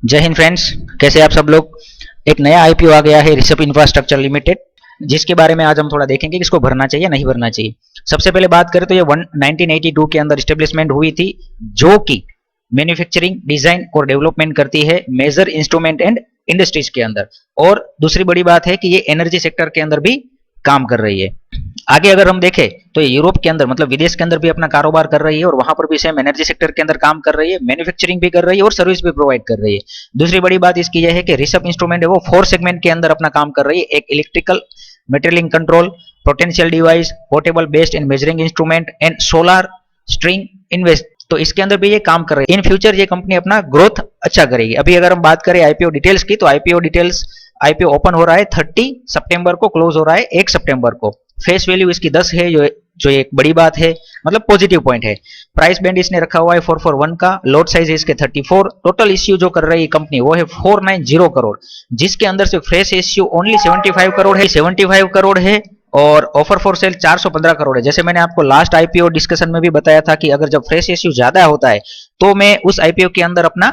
जय हिंद फ्रेंड्स, कैसे आप सब लोग। एक नया आईपीओ आ गया है ऋषभ इंफ्रास्ट्रक्चर लिमिटेड, जिसके बारे में आज हम थोड़ा देखेंगे कि इसको भरना चाहिए नहीं भरना चाहिए। सबसे पहले बात करें तो ये 1982 के अंदर स्टेब्लिशमेंट हुई थी, जो कि मैन्युफैक्चरिंग, डिजाइन और डेवलपमेंट करती है मेजर इंस्ट्रूमेंट एंड इंडस्ट्रीज के अंदर। और दूसरी बड़ी बात है कि ये एनर्जी सेक्टर के अंदर भी काम कर रही है। आगे अगर हम देखें तो ये यूरोप के अंदर मतलब विदेश के अंदर भी अपना कारोबार कर रही है और वहां पर भी सेम एनर्जी सेक्टर के अंदर काम कर रही है, मैन्युफैक्चरिंग भी कर रही है और सर्विस भी प्रोवाइड कर रही है। दूसरी बड़ी बात इसकी यह है कि ऋषभ इंस्ट्रूमेंट है वो 4 सेगमेंट के अंदर अपना काम कर रही है। एक electrical material control, potential device, portable based in measuring instrument and solar string invest, तो इसके अंदर भी ये काम कर रही है। इन फ्यूचर ये कंपनी अपना ग्रोथ अच्छा करेगी। अभी अगर हम बात करें आईपीओ डिटेल्स की, तो आईपीओ डिटेल्स, आईपीओ ओपन हो रहा है 30 सितंबर को, क्लोज हो रहा है 1 सितंबर को। फेस वैल्यू इसकी 10 है, जो एक बड़ी बात है, मतलब पॉजिटिव पॉइंट है। प्राइस बैंड इसने रखा हुआ है 441 का, लॉट साइज है इसके 34। टोटल इश्यू जो कर रही है कंपनी वो है 490 करोड़, जिसके अंदर से फ्रेश इश्यू ओनली 75 करोड़ है, 75 करोड़ है। और ऑफर फॉर सेल 415 करोड़ है। जैसे मैंने आपको लास्ट आईपीओ डिस्कशन में भी बताया था कि अगर जब फ्रेश इश्यू ज्यादा होता है तो मैं उस आईपीओ के अंदर अपना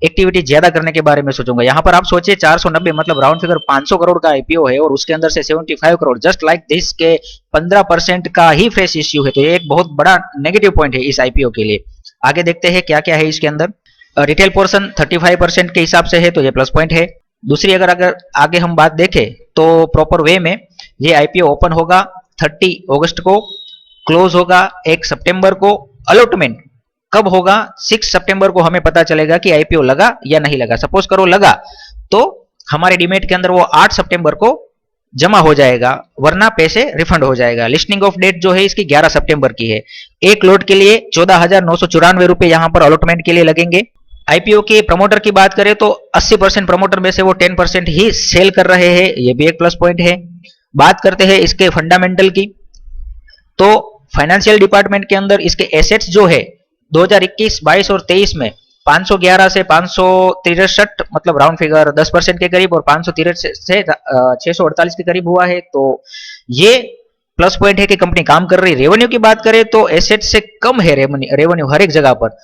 एक्टिविटी ज्यादा करने के बारे में सोचूंगा। यहाँ पर आप सोचिए 490 मतलब राउंड फिगर 500 करोड़ का आईपीओ है और उसके अंदर से 75 करोड़, जस्ट लाइक दिस के 15% का ही फ्रेश इश्यू है। तो ये एक बहुत बड़ा नेगेटिव पॉइंट है इस आईपीओ के लिए। आगे देखते हैं क्या क्या है इसके अंदर। रिटेल पोर्शन 35% के हिसाब से है, तो ये प्लस पॉइंट है। दूसरी अगर आगे हम बात देखें तो प्रॉपर वे में ये आईपीओ ओपन होगा 30 अगस्त को, क्लोज होगा 1 सितंबर को। अलॉटमेंट कब होगा? 6 सितंबर को हमें पता चलेगा कि आईपीओ लगा या नहीं लगा। सपोज करो लगा तो हमारे डीमेट के अंदर वो 8 सितंबर को जमा हो जाएगा, वरना पैसे रिफंड हो जाएगा। लिस्टिंग ऑफ डेट जो है इसकी 11 सितंबर की है। एक लोट के लिए 14,994 रुपए यहां पर अलॉटमेंट के लिए लगेंगे। आईपीओ के प्रमोटर की बात करें तो 80% प्रमोटर में से वो 10% ही सेल कर रहे हैं, ये भी एक प्लस पॉइंट है। बात करते हैं इसके फंडामेंटल की, तो फाइनेंशियल डिपार्टमेंट के अंदर इसके एसेट्स जो है 2021, 22 और 23 में 511 से 563 मतलब राउंड फिगर 10% के करीब, और 563 से 648 के करीब हुआ है। तो ये प्लस पॉइंट है कि कंपनी काम कर रही है। रेवेन्यू की बात करें तो एसेट से कम है रेवेन्यू हर एक जगह पर,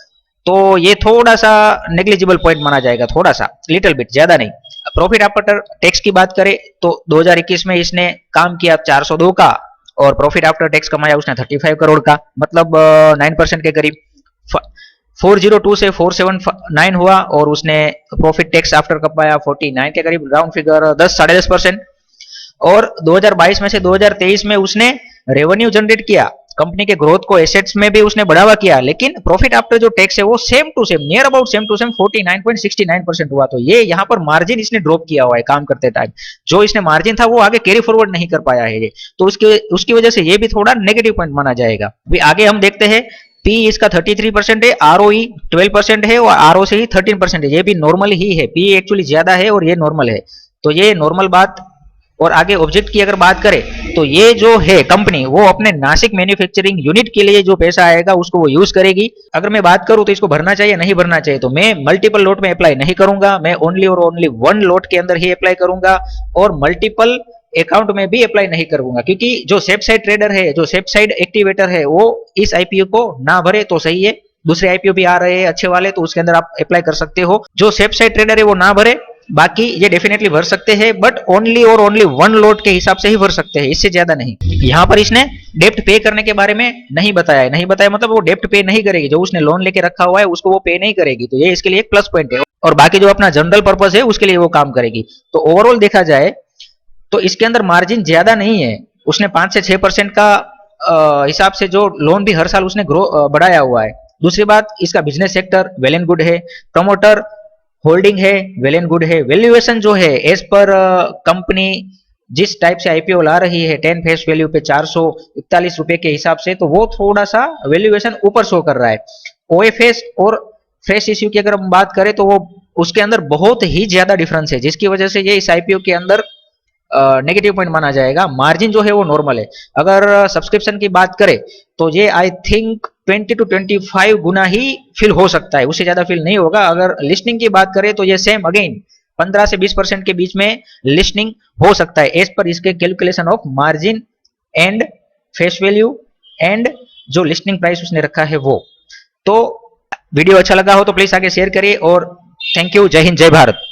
तो ये थोड़ा सा नेग्लिजिबल पॉइंट माना जाएगा, थोड़ा सा, लिटिल बिट, ज्यादा नहीं। प्रॉफिट आफ्टर टैक्स की बात करें तो 2021 में इसने काम किया 402 का, और प्रॉफिट आफ्टर टैक्स कमाया उसने 35 करोड़ का, मतलब 9% के करीब। 402 से 479 हुआ और उसने प्रॉफिट टैक्स आफ्टर कमाया 49 के करीब, राउंड फिगर 10 10.5%। और 2022 में से 2023 में उसने रेवेन्यू जनरेट किया, कंपनी के ग्रोथ को, एसेट्स में भी उसने बढ़ावा किया, लेकिन प्रॉफिट आफ्टर जो टैक्स है वो same to same, near about same to same 49.69% हुआ। तो ये यहाँ पर मार्जिन इसने ड्रॉप किया हुआ है काम करते टाइम, जो इसने मार्जिन था वो आगे कैरी फॉरवर्ड नहीं कर पाया है ये, तो उसकी वजह से ये भी थोड़ा नेगेटिव पॉइंट माना जाएगा। अभी आगे हम देखते हैं, पी इसका 33% है, आरओई 12% है और आरओ से ही 13% है, ये भी नॉर्मल ही है। पी एक्चुअली ज्यादा है और ये नॉर्मल है, तो ये नॉर्मल बात। और आगे ऑब्जेक्ट की अगर बात करें तो ये जो है कंपनी वो अपने नासिक मैन्युफैक्चरिंग यूनिट के लिए जो पैसा आएगा उसको वो यूज करेगी। अगर मैं बात करूं तो इसको भरना चाहिए नहीं भरना चाहिए, तो मैं मल्टीपल लोट में अप्लाई नहीं करूंगा, मैं ओनली और ओनली 1 लोट के अंदर ही अप्लाई करूंगा और मल्टीपल अकाउंट में भी अप्लाई नहीं करूंगा, क्योंकि जो सेफ साइड ट्रेडर है, जो सेफ साइड एक्टिवेटर है, वो इस आईपीओ को ना भरे तो सही है। दूसरे आईपीओ भी आ रहे हैं अच्छे वाले, तो उसके अंदर आप अप्लाई कर सकते हो। जो सेफ साइड ट्रेडर है वो ना भरे, बाकी ये डेफिनेटली भर सकते हैं, बट ओनली और ओनली 1 लोट के हिसाब से ही भर सकते हैं, इससे ज्यादा नहीं। यहाँ पर इसने डेप्ट पे करने के बारे में नहीं बताया है, नहीं बताया मतलब वो डेप्ट पे नहीं करेगी, जो उसने लोन लेके रखा हुआ है उसको वो पे नहीं करेगी, तो ये इसके लिए एक प्लस पॉइंट है। और बाकी जो अपना जनरल पर्पज है उसके लिए वो काम करेगी। तो ओवरऑल देखा जाए तो इसके अंदर मार्जिन ज्यादा नहीं है, उसने 5 से 6% का हिसाब से जो लोन भी हर साल उसने बढ़ाया हुआ है। दूसरी बात, इसका business sector well and good है, प्रमोटर होल्डिंग है वेल एंड गुड है। वैल्यूएशन जो है एज पर कंपनी जिस टाइप से आईपीओ ला रही है 10 फेस वैल्यू पे 441 रुपए के हिसाब से, तो वो थोड़ा सा वैल्यूएशन ऊपर शो कर रहा है। ओएफएस और फ्रेश इश्यू की अगर हम बात करें तो वो उसके अंदर बहुत ही ज्यादा डिफरेंस है, जिसकी वजह से ये इस आईपीओ के अंदर नेगेटिव पॉइंट माना जाएगा। मार्जिन जो है वो नॉर्मल है। अगर सब्सक्रिप्शन की बात करें तो ये आई थिंक 20 to 25 गुना ही फिल हो सकता है, उससे ज्यादा फिल नहीं होगा। अगर लिस्टिंग की बात करें तो ये सेम अगेन 15 से 20% के बीच में लिस्टिंग हो सकता है, एज पर इसके calculation of margin and face value and जो लिस्टिंग प्राइस उसने रखा है वो। तो वीडियो अच्छा लगा हो तो प्लीज आगे शेयर करिए और थैंक यू, जय हिंद, जय भारत।